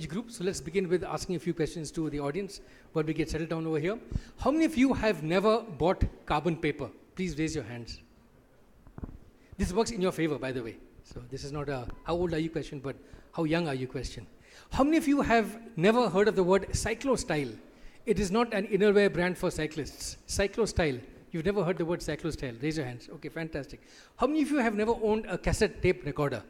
Group. So let's begin with asking a few questions to the audience while we get settled down over here. How many of you have never bought carbon paper? Please raise your hands. This works in your favor, by the way. So this is not a how old are you question, but how young are you question. How many of you have never heard of the word cyclostyle? It is not an innerwear brand for cyclists. Cyclostyle. You've never heard the word cyclostyle. Raise your hands. Okay, fantastic. How many of you have never owned a cassette tape recorder?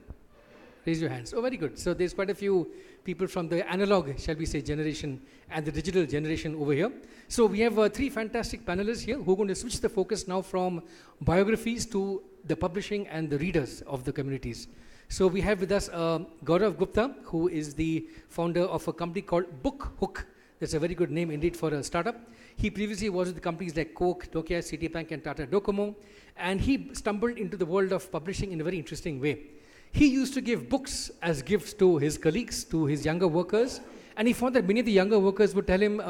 Raise your hands. Oh, very good. So there's quite a few people from the analog, shall we say, generation and the digital generation over here. So we have three fantastic panelists here who are going to switch the focus now from biographies to the publishing and the readers of the communities. So we have with us Gaurav Gupta, who is the founder of a company called Book Hook. That's a very good name indeed for a startup. He previously was with the companies like Coke, Nokia, Citibank, and Tata Docomo. And he stumbled into the world of publishing in a very interesting way. He used to give books as gifts to his colleagues, to his younger workers, and he found that many of the younger workers would tell him,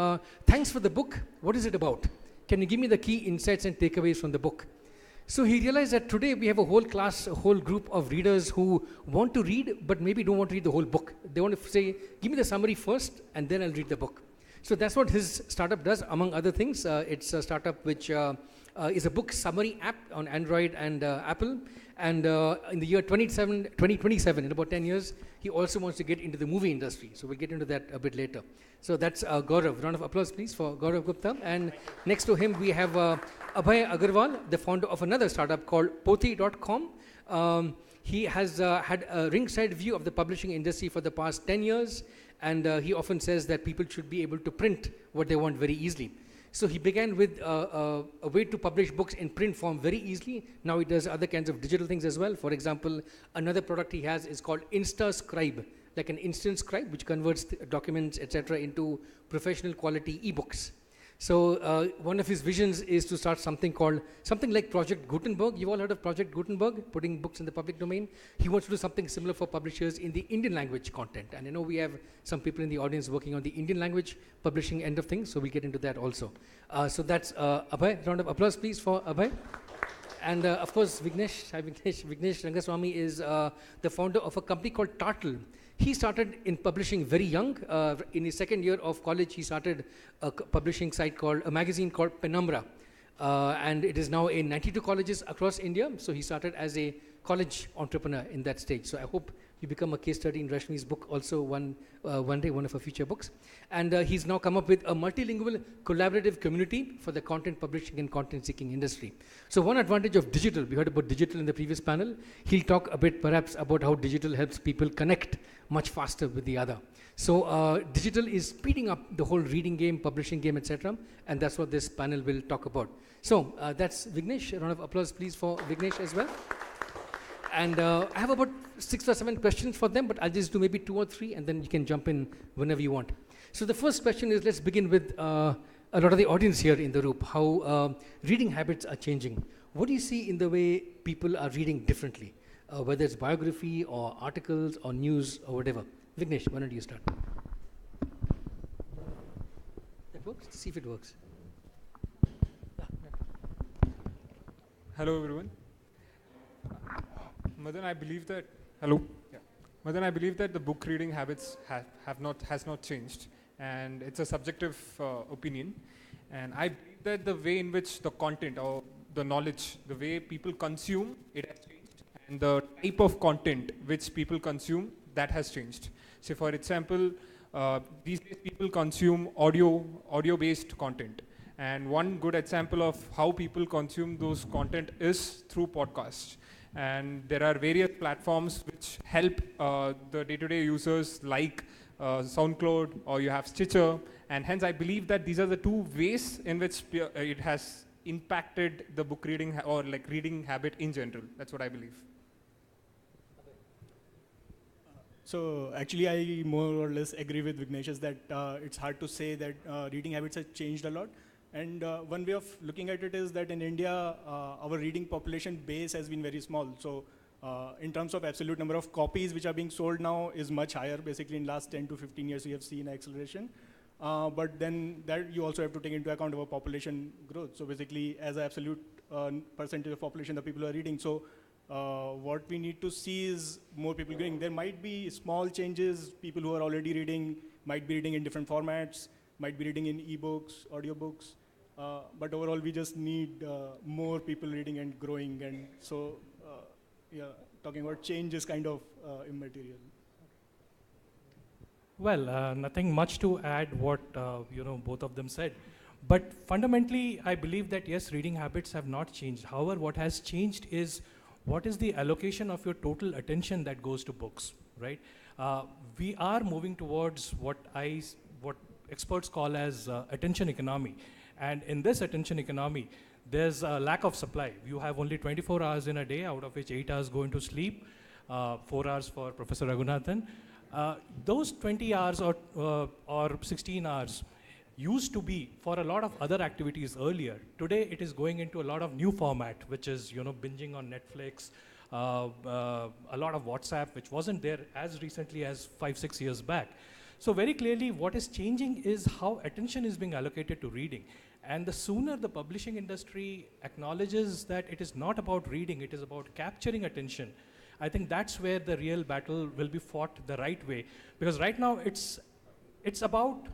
thanks for the book, what is it about? Can you give me the key insights and takeaways from the book? So he realized that today we have a whole class, a whole group of readers who want to read, but maybe don't want to read the whole book. They want to say, give me the summary first, and then I'll read the book. So that's what his startup does, among other things. It's a startup which is a book summary app on Android and Apple. And in the year 2027, in about 10 years, he also wants to get into the movie industry. So we'll get into that a bit later. So that's Gaurav. Round of applause, please, for Gaurav Gupta. And next to him, we have Abhaya Agarwal, the founder of another startup called Pothi.com. He has had a ringside view of the publishing industry for the past 10 years. And he often says that people should be able to print what they want very easily. So he began with a way to publish books in print form very easily. Now he does other kinds of digital things as well. For example, another product he has is called InstaScribe, like an instant scribe, which converts documents, etc., into professional quality ebooks. So one of his visions is to start something like Project Gutenberg. You've all heard of Project Gutenberg, putting books in the public domain. He wants to do something similar for publishers in the Indian language content. And I know we have some people in the audience working on the Indian language publishing end of things, so we'll get into that also. So that's Abhay. Round of applause, please, for Abhay. And of course, Vignesh Ramaswamy is the founder of a company called Tartl. He started in publishing very young. In his second year of college, he started a publishing site a magazine called Penumbra. And it is now in 92 colleges across India. So he started as a college entrepreneur in that stage. So I hope you become a case study in Rashmi's book, also one day, one of her future books. And he's now come up with a multilingual collaborative community for the content publishing and content seeking industry. So one advantage of digital, we heard about digital in the previous panel. He'll talk a bit perhaps about how digital helps people connect much faster with the other. So digital is speeding up the whole reading game, publishing game, etc. And that's what this panel will talk about. So that's Vignesh. A round of applause, please, for Vignesh as well. And I have about 6 or 7 questions for them, but I'll just do maybe 2 or 3, and then you can jump in whenever you want. So the first question is, let's begin with a lot of the audience here in the room, how reading habits are changing. What do you see in the way people are reading differently, whether it's biography or articles or news or whatever? Vignesh, why don't you start? That works? Let's see if it works. Hello, everyone. Madan, I believe that. Hello. Yeah. Madan, I believe that the book reading habits has not changed, and it's a subjective opinion. And I believe that the way in which the content or the knowledge, the way people consume, it has changed, and the type of content which people consume, that has changed. So, for example, these days people consume audio-based content. And one good example of how people consume those content is through podcasts. And there are various platforms which help the day-to-day users like SoundCloud, or you have Stitcher. And hence I believe that these are the two ways in which it has impacted the book reading or like reading habit in general. That's what I believe. So actually I more or less agree with Vignesh that it's hard to say that reading habits have changed a lot. And one way of looking at it is that in India, our reading population base has been very small. So in terms of absolute number of copies which are being sold now is much higher. Basically in last 10 to 15 years, we have seen acceleration. But then that you also have to take into account our population growth. So basically as an absolute percentage of population, the people who are reading. So What we need to see is more people going. There might be small changes. People who are already reading might be reading in different formats, might be reading in ebooks, audiobooks. But overall, we just need more people reading and growing. And so, yeah, talking about change is kind of immaterial. Well, nothing much to add what both of them said. But fundamentally, I believe that yes, reading habits have not changed. However, what has changed is what is the allocation of your total attention that goes to books, right? We are moving towards what experts call as attention economy. And in this attention economy, there's a lack of supply. You have only 24 hours in a day, out of which 8 hours go into sleep, 4 hours for Professor Raghunathan. Those 20 hours or 16 hours used to be for a lot of other activities earlier. Today, it is going into a lot of new format, which is binging on Netflix, a lot of WhatsApp, which wasn't there as recently as 5-6 years back. So very clearly, what is changing is how attention is being allocated to reading. And the sooner the publishing industry acknowledges that it is not about reading, it is about capturing attention, I think that's where the real battle will be fought the right way. Because right now, it's about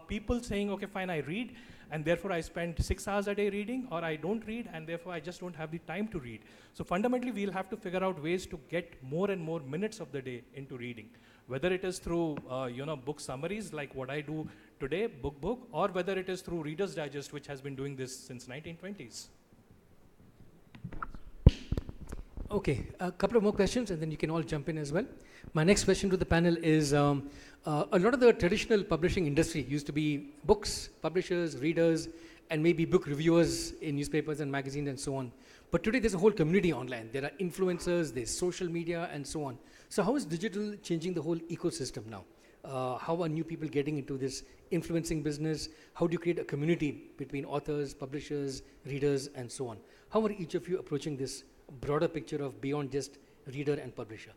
people saying, okay, fine, I read, and therefore I spend 6 hours a day reading, or I don't read, and therefore I just don't have the time to read. So fundamentally, we'll have to figure out ways to get more and more minutes of the day into reading, whether it is through book summaries like what I do today, book, or whether it is through Reader's Digest, which has been doing this since 1920s. Okay, a couple of more questions and then you can all jump in as well. My next question to the panel is, a lot of the traditional publishing industry used to be books, publishers, readers, and maybe book reviewers in newspapers and magazines and so on. But today there's a whole community online. There are influencers, there's social media and so on. So how is digital changing the whole ecosystem now? How are new people getting into this influencing business? How do you create a community between authors, publishers, readers, and so on? How are each of you approaching this broader picture of beyond just reader and publisher?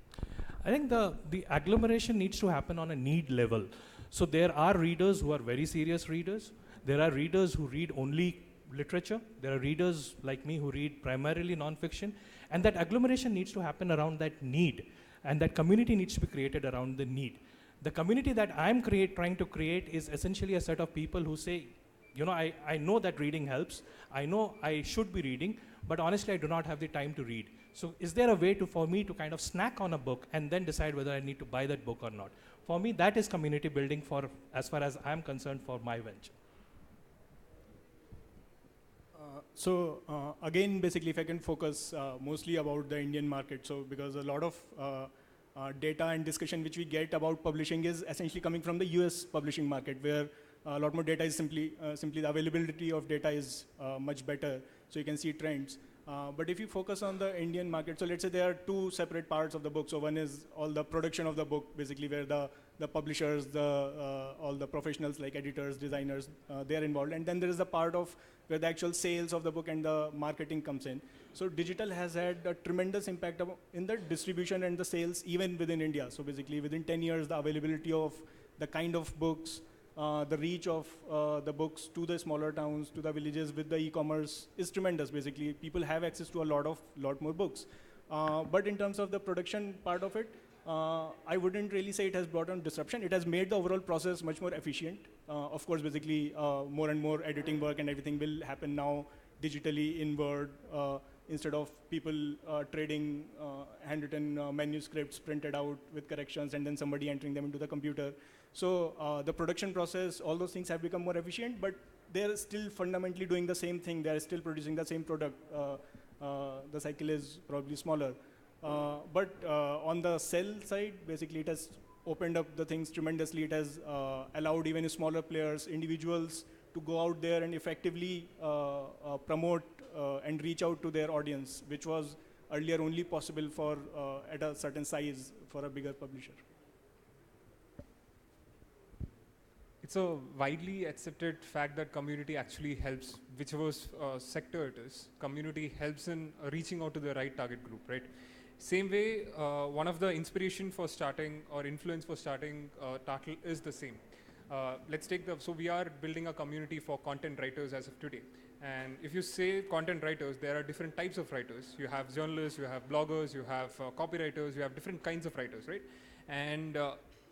I think the agglomeration needs to happen on a need level. So there are readers who are very serious readers. There are readers who read only literature. There are readers like me who read primarily non-fiction. And that agglomeration needs to happen around that need. And that community needs to be created around the need. The community that I'm trying to create is essentially a set of people who say, I know that reading helps. I know I should be reading, but honestly, I do not have the time to read. So is there a way for me to kind of snack on a book and then decide whether I need to buy that book or not? For me, that is community building as far as I'm concerned for my venture. Again, basically, if I can focus mostly about the Indian market. So because a lot of data and discussion which we get about publishing is essentially coming from the US publishing market, where a lot more data is simply the availability of data is much better. So you can see trends. But if you focus on the Indian market, so let's say there are two separate parts of the book. So one is all the production of the book, basically where the publishers, all the professionals like editors, designers, they are involved. And then there is the part of where the actual sales of the book and the marketing comes in. So digital has had a tremendous impact in the distribution and the sales even within India. So basically within 10 years, the availability of the kind of books, the reach of the books to the smaller towns, to the villages with the e-commerce is tremendous. Basically, people have access to a lot more books. But in terms of the production part of it, I wouldn't really say it has brought on disruption. It has made the overall process much more efficient. Of course, basically, more and more editing work and everything will happen now digitally in Word, instead of people trading handwritten manuscripts printed out with corrections and then somebody entering them into the computer. So the production process, all those things have become more efficient, but they're still fundamentally doing the same thing. They're still producing the same product. The cycle is probably smaller. But on the sell side, basically it has opened up the things tremendously. It has allowed even smaller players, individuals, to go out there and effectively promote and reach out to their audience, which was earlier only possible for at a certain size for a bigger publisher. It's a widely accepted fact that community actually helps, whichever sector it is. Community helps in reaching out to the right target group, right? Same way, one of the inspiration for starting or influence for starting Tartl is the same. let's take so we are building a community for content writers as of today. And if you say content writers, there are different types of writers. You have journalists, you have bloggers, you have copywriters, you have different kinds of writers, right? And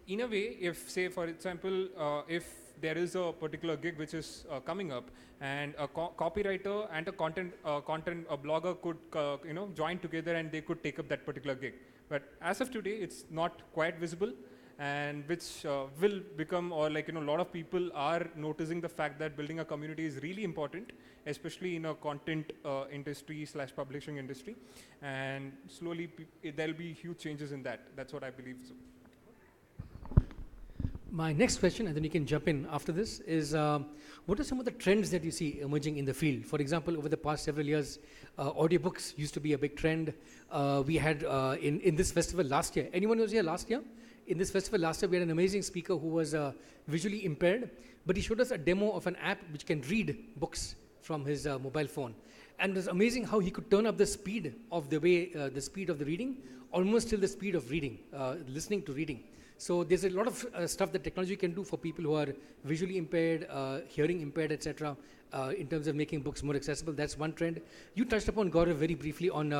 in a way, if say, for example, if there is a particular gig which is coming up, and a copywriter and a a blogger could join together and they could take up that particular gig. But as of today, it's not quite visible, and which will become, or a lot of people are noticing the fact that building a community is really important, especially in a content industry / publishing industry, and slowly there'll be huge changes in that. That's what I believe. So. My next question, and then you can jump in after this, is what are some of the trends that you see emerging in the field? For example, over the past several years, audiobooks used to be a big trend. We had in this festival last year, anyone who was here last year? In this festival last year, we had an amazing speaker who was visually impaired, but he showed us a demo of an app which can read books from his mobile phone. And it was amazing how he could turn up the speed of the speed of the reading, almost till the speed of reading, listening to reading. So there's a lot of stuff that technology can do for people who are visually impaired, hearing impaired, etc. In terms of making books more accessible. That's one trend. You touched upon, Gaurav, very briefly on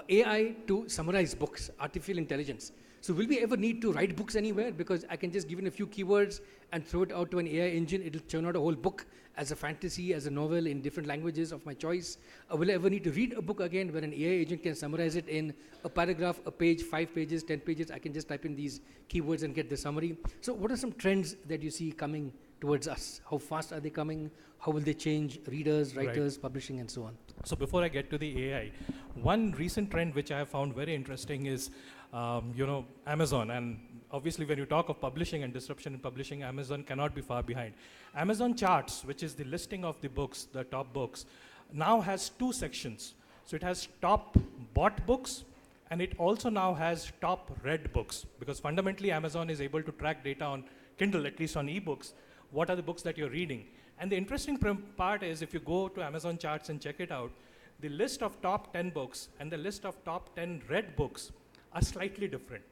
AI to summarize books, artificial intelligence. So will we ever need to write books anywhere? Because I can just give in a few keywords and throw it out to an AI engine. It'll churn out a whole book as a fantasy, as a novel in different languages of my choice. Will I ever need to read a book again where an AI agent can summarize it in a paragraph, a page, 5 pages, 10 pages? I can just type in these keywords and get the summary. So what are some trends that you see coming towards us? How fast are they coming? How will they change readers, writers, publishing, and so on? So before I get to the AI, one recent trend which I have found very interesting is, Amazon. And obviously when you talk of publishing and disruption in publishing, Amazon cannot be far behind. Amazon Charts, which is the listing of the books, the top books, now has 2 sections. So it has top bought books, and it also now has top read books, because fundamentally Amazon is able to track data on Kindle, at least on ebooks, what are the books that you're reading. And the interesting part is, if you go to Amazon Charts and check it out, the list of top 10 books and the list of top 10 read books are slightly different,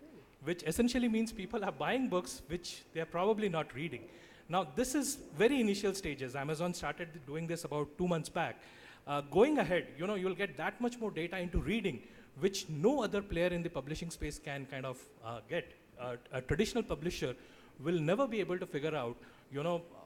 which essentially means people are buying books which they are probably not reading. Now, this is very initial stages. Amazon started doing this about 2 months back. Going ahead, you'll get that much more data into reading, which no other player in the publishing space can kind of get. A traditional publisher will never be able to figure out,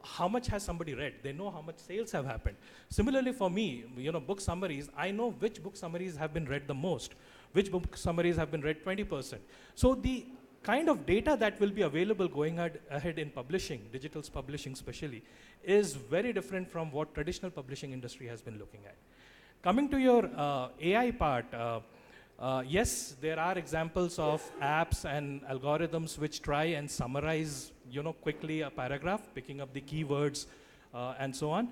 how much has somebody read. They know how much sales have happened. Similarly for me, book summaries, I know which book summaries have been read the most, which book summaries have been read 20%. So the kind of data that will be available going ahead in publishing, digital publishing especially, is very different from what traditional publishing industry has been looking at. Coming to your AI part, yes, there are examples of apps and algorithms which try and summarize, quickly a paragraph, picking up the keywords and so on.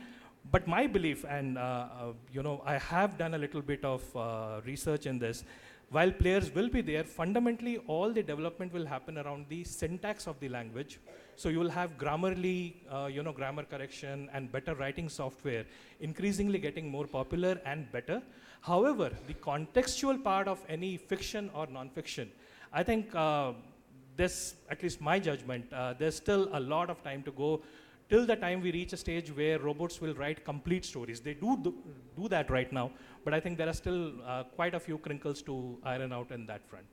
But my belief, and I have done a little bit of research in this, while players will be there, fundamentally all the development will happen around the syntax of the language. So you will have Grammarly, grammar correction and better writing software increasingly getting more popular and better. However, the contextual part of any fiction or non-fiction, I think this, at least my judgment, there's still a lot of time to go till the time we reach a stage where robots will write complete stories. They do that right now, but I think there are still quite a few crinkles to iron out in that front.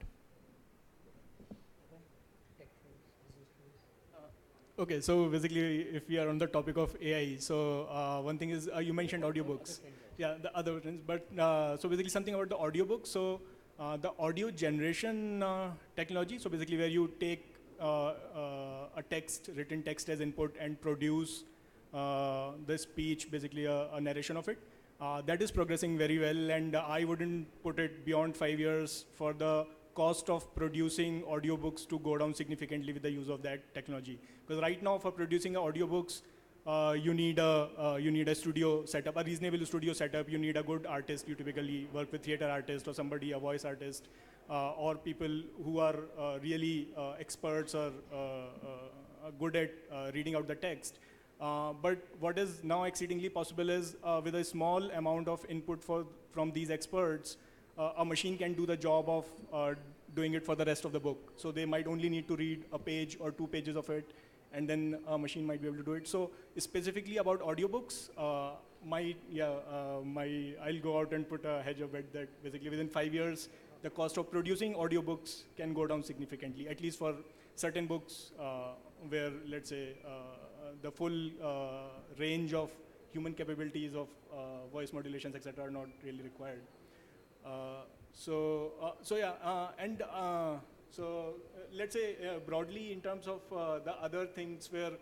Okay, so basically, if we are on the topic of AI, so one thing is you mentioned audiobooks. Yeah, the other things, but so basically something about the audiobook. So the audio generation technology, so basically where you take a written text as input and produce the speech, basically a narration of it. That is progressing very well, and I wouldn't put it beyond 5 years for the cost of producing audiobooks to go down significantly with the use of that technology. Because right now, for producing audiobooks, you need a studio setup, a reasonable studio setup. You need a good artist. You typically work with theater artist or somebody, a voice artist, or people who are really experts or good at reading out the text. But what is now exceedingly possible is with a small amount of input from these experts, a machine can do the job of doing it for the rest of the book. So they might only need to read a page or 2 pages of it, and then a machine might be able to do it. So specifically about audiobooks, I'll go out and put a hedge of bet that basically within 5 years, the cost of producing audiobooks can go down significantly, at least for certain books where, let's say, the full range of human capabilities of voice modulations, etc., are not really required. So let's say broadly in terms of the other things where,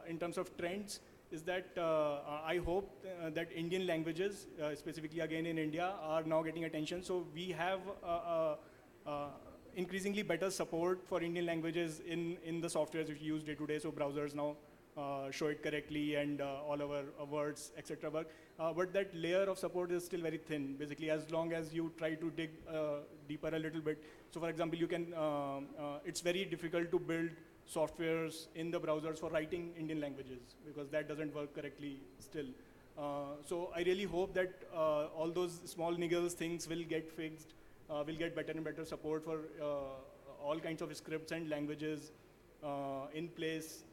in terms of trends, is that I hope that Indian languages, specifically again in India, are now getting attention. So we have increasingly better support for Indian languages in the softwares which we use day to day. So browsers now show it correctly, and all our words, etc. But that layer of support is still very thin. Basically, as long as you try to dig deeper a little bit. So for example, you can, it's very difficult to build softwares in the browsers for writing Indian languages because that doesn't work correctly still. So I really hope that all those small niggles things will get fixed, will get better and better support for all kinds of scripts and languages in place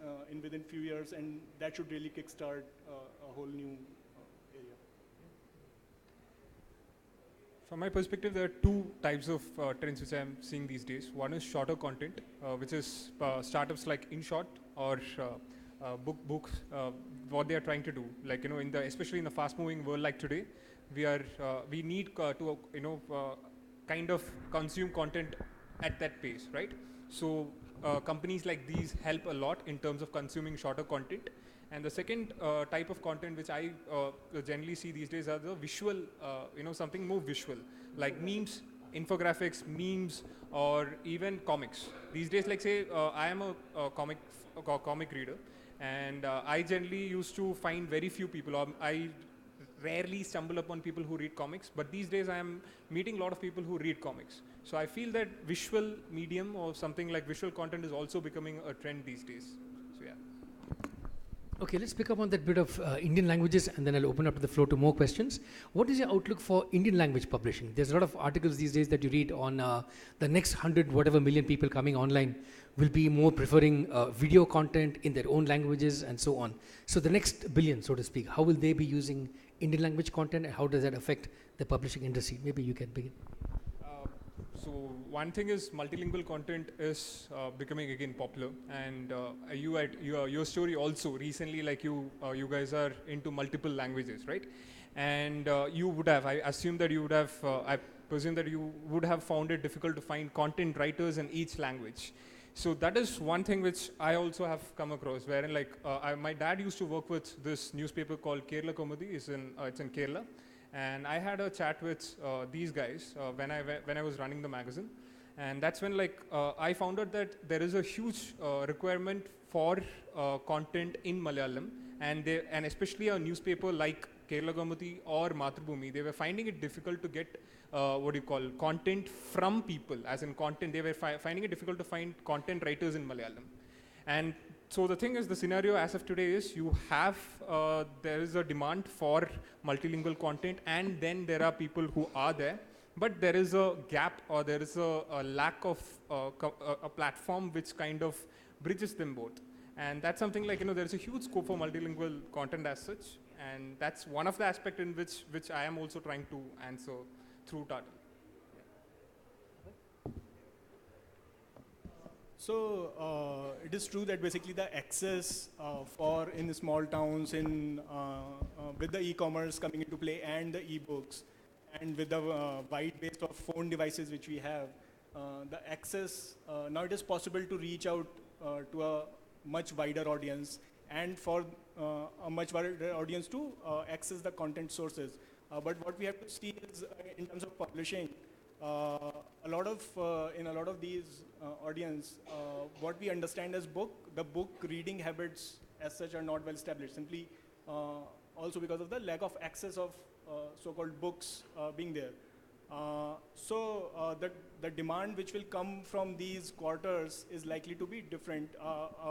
within few years, and that should really kickstart a whole new area. From my perspective, there are two types of trends which I'm seeing these days. One is shorter content, which is startups like InShort or books. What they are trying to do, like especially in the fast-moving world like today, we need to kind of consume content at that pace, right? So companies like these help a lot in terms of consuming shorter content. And the second type of content which I generally see these days are the visual, something more visual, like memes, infographics, memes, or even comics. These days, like say, I am a comic reader, and I generally used to find very few people, or I rarely stumble upon people who read comics, but these days I am meeting a lot of people who read comics. So I feel that visual medium or something like visual content is also becoming a trend these days. So yeah. Okay, let's pick up on that bit of Indian languages, and then I'll open up the floor to more questions. What is your outlook for Indian language publishing? There's a lot of articles these days that you read on the next 100 whatever million people coming online will be more preferring video content in their own languages and so on. So the next billion, so to speak, how will they be using Indian language content, and how does that affect the publishing industry? Maybe you can begin. So one thing is multilingual content is becoming again popular, and you at YourStory also recently, like you guys are into multiple languages, right? And you would have, I assume that you would have, I presume that you would have found it difficult to find content writers in each language. So that is one thing which I also have come across, wherein like my dad used to work with this newspaper called Kerala Komudi. It's in Kerala. And I had a chat with these guys when I was running the magazine, and that's when I found out that there is a huge requirement for content in Malayalam, and especially a newspaper like Kerala Komudi or Mathrubhumi, they were finding it difficult to get content from people, as in content. They were finding it difficult to find content writers in Malayalam, and so the thing is, the scenario as of today is you have, there is a demand for multilingual content, and then there are people who are there, but there is a gap, or there is a lack of a platform which kind of bridges them both. And that's something like, there's a huge scope for multilingual content as such, and that's one of the aspects in which I am also trying to answer through Tartl. So it is true that basically the access for in small towns with the e-commerce coming into play and the e-books, and with the wide base of phone devices which we have, the access, now it is possible to reach out to a much wider audience, and for a much wider audience to access the content sources. But what we have to see is in terms of publishing, in a lot of these audience, what we understand as the book reading habits as such are not well established, simply also because of the lack of access of so-called books being there. So the demand which will come from these quarters is likely to be different.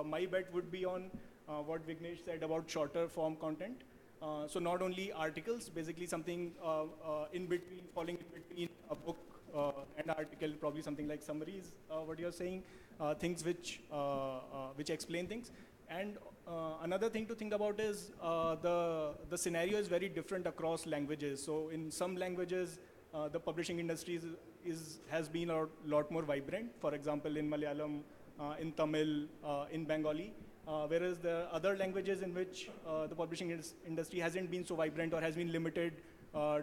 My bet would be on what Vignesh said about shorter form content. So not only articles, basically something in between, falling in between a book an article, probably something like summaries, what you're saying, things which explain things. And another thing to think about is the scenario is very different across languages. So in some languages, the publishing industry has been a lot more vibrant. For example, in Malayalam, in Tamil, in Bengali. Whereas the other languages in which the publishing industry hasn't been so vibrant or has been limited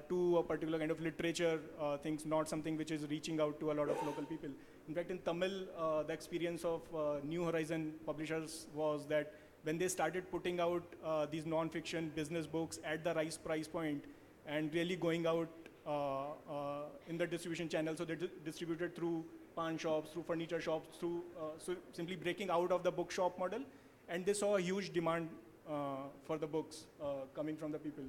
to a particular kind of literature, things, not something which is reaching out to a lot of local people. In fact, in Tamil, the experience of New Horizon publishers was that when they started putting out these non-fiction business books at the right price point and really going out in the distribution channel, so they distributed through pawn shops, through furniture shops, through so simply breaking out of the bookshop model, and they saw a huge demand for the books coming from the people.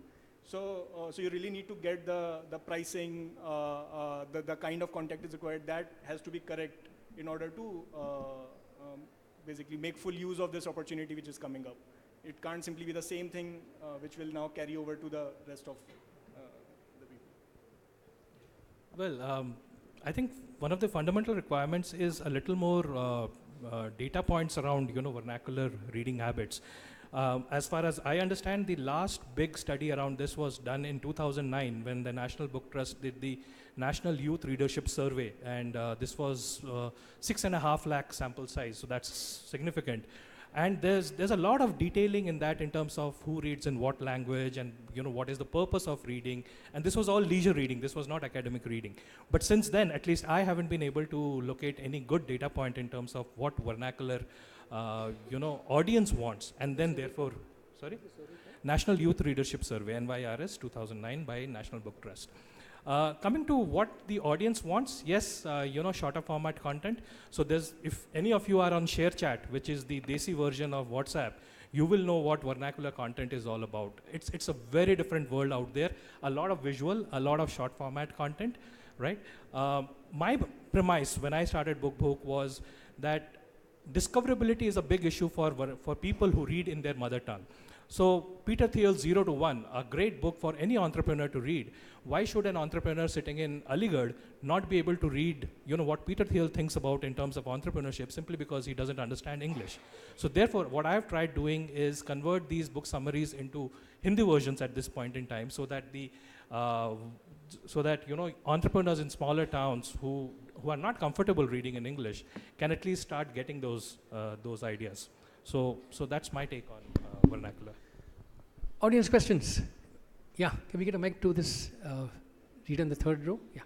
So you really need to get the pricing, the kind of content is required, that has to be correct in order to basically make full use of this opportunity which is coming up. It can't simply be the same thing which will now carry over to the rest of the people. Well, I think one of the fundamental requirements is a little more data points around, vernacular reading habits. As far as I understand, the last big study around this was done in 2009 when the National Book Trust did the National Youth Readership Survey, and this was 6.5 lakh sample size, so that's significant. And there's a lot of detailing in that in terms of who reads in what language and what is the purpose of reading. And this was all leisure reading. This was not academic reading. But since then, at least I haven't been able to locate any good data point in terms of what vernacular audience wants. And then therefore, sorry? National Youth Readership Survey, NYRS 2009 by National Book Trust. Coming to what the audience wants, yes, shorter format content. So if any of you are on ShareChat, which is the Desi version of WhatsApp, you will know what vernacular content is all about. It's a very different world out there. A lot of visual, a lot of short format content, right? My premise when I started BookBook was that discoverability is a big issue for people who read in their mother tongue. So Peter Thiel's 0 to 1, a great book for any entrepreneur to read. Why should an entrepreneur sitting in Aligarh not be able to read, what Peter Thiel thinks about in terms of entrepreneurship simply because he doesn't understand English? So therefore, what I've tried doing is convert these book summaries into Hindi versions at this point in time, so that entrepreneurs in smaller towns who are not comfortable reading in English can at least start getting those ideas. So that's my take on vernacular. Audience questions? Yeah, can we get a mic to this reader in the third row? Yeah.